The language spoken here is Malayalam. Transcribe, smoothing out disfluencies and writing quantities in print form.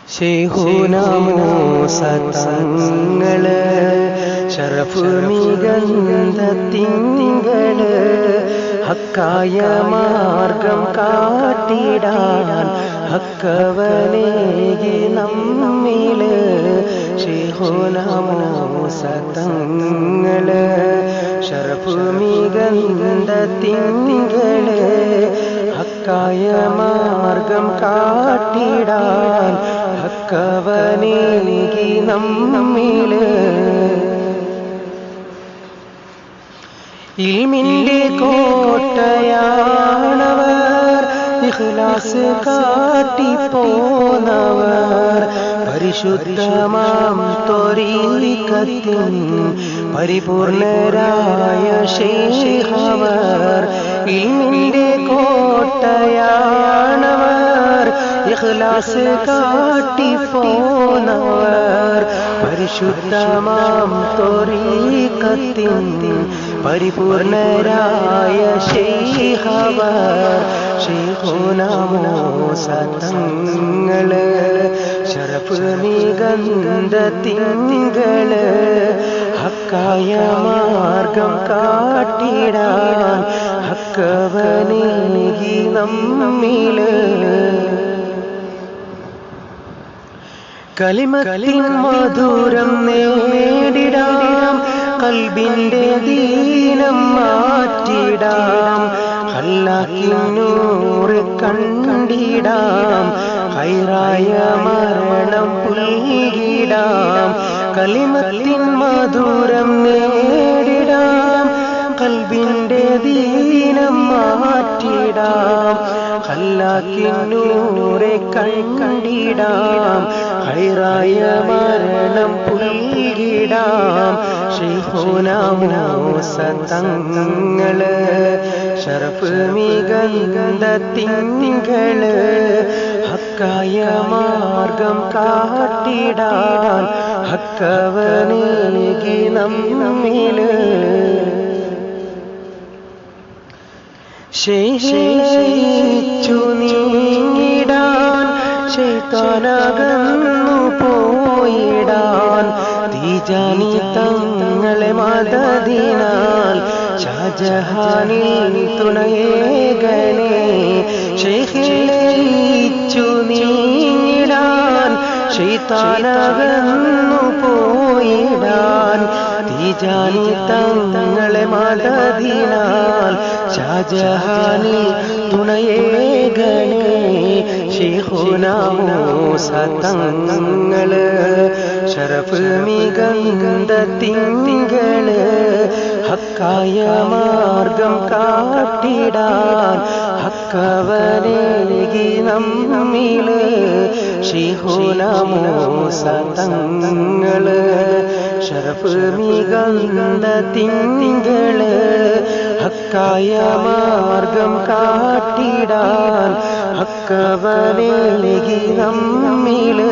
ശൈഖുനാ മൂസ തങ്ങള് ശറഫ് മികந்த തിങ്കള് ഹക്കായ മാർഗം കാട്ടിടാൻ ഹക്കവനേകി നമ്മില് ശൈഖുനാ മൂസ തങ്ങള് ശറഫ് മികந்த തിങ്കള് ഹക്കായ മാർഗം കാട്ടിടാൻ ഹക്കവനേകി നമ്മില് ഇൽമിന്റെ കോട്ടയാണവർ ഇഖ്ലാസ് കാട്ടിപ്പോന്നവർ പരിശുദ്ധമാം ത്വരീഖത്തിൻ പരിപൂർണരായ ശൈഖവർ ഇൽമിന്റെ കോട്ടയാണവർ ഇഖ്ലാസ് കാട്ടിപ്പോന്നവർ പരിശുദ്ധമാം ത്വരീഖത്തിൻ പരിപൂർണരായ ശൈഖവർ ശൈഖുനാ മൂസ തങ്ങള് ശറഫ് മികந்த തിങ്കള് ഹക്കായ മാർഗം കാട്ടിടാൻ ഹക്കവനേകി നമ്മില് കലിമത്തിൻ മധുരം നേടിടാം ഖൽബിന്റെ ദീനം മാറ്റിടാം ഖല്ലാഖിൻ നൂറ് കണ്ടിടാം ഖൈറായ മരണം പുൽകിടാം കലിമത്തിൻ മധുരം നേടിടാം ഖൽബിന്റെ ദീനം മാറ്റിടാം ഖല്ലാഖിൻ നൂറ് കണ്ടിടാം ഖൈറായ മരണം പുൽകിടാം ശൈഖുനാ മൂസ തങ്ങള് ശറഫ് മികந்த തിങ്കള് ഹക്കായ മാർഗം കാട്ടിടാൻ ഹക്കവനേകി നമ്മില് ശയിച്ചു നീങ്ങിടാൻ ശൈത്താനകന്നു പോയിടാൻ തീജാനി തങ്ങളെ മദദിനാൽ ഷാജഹാനിൽ തുണയേകനേ ശൈഖിച്ചു നീങ്ങിടാൻ ശൈത്താനകന്നു പോയിടാൻ തീജാനി തങ്ങളെ മദദിനാൽ ഷാജഹാനിൽ തുണയേകനേ ശൈഖുനാ മൂസ തങ്ങള് ശറഫ് മികந்த തിങ്കള് ഹക്കായ മാർഗം കാട്ടിടാൻ ഹക്കവനേകി നമ്മില് ശൈഖുനാ മൂസ തങ്ങള് ശറഫ് മികந்த തിങ്കള് ഹക്കായ മാർഗം കാട്ടിടാൻ ഹക്കവനേകി നമ്മില്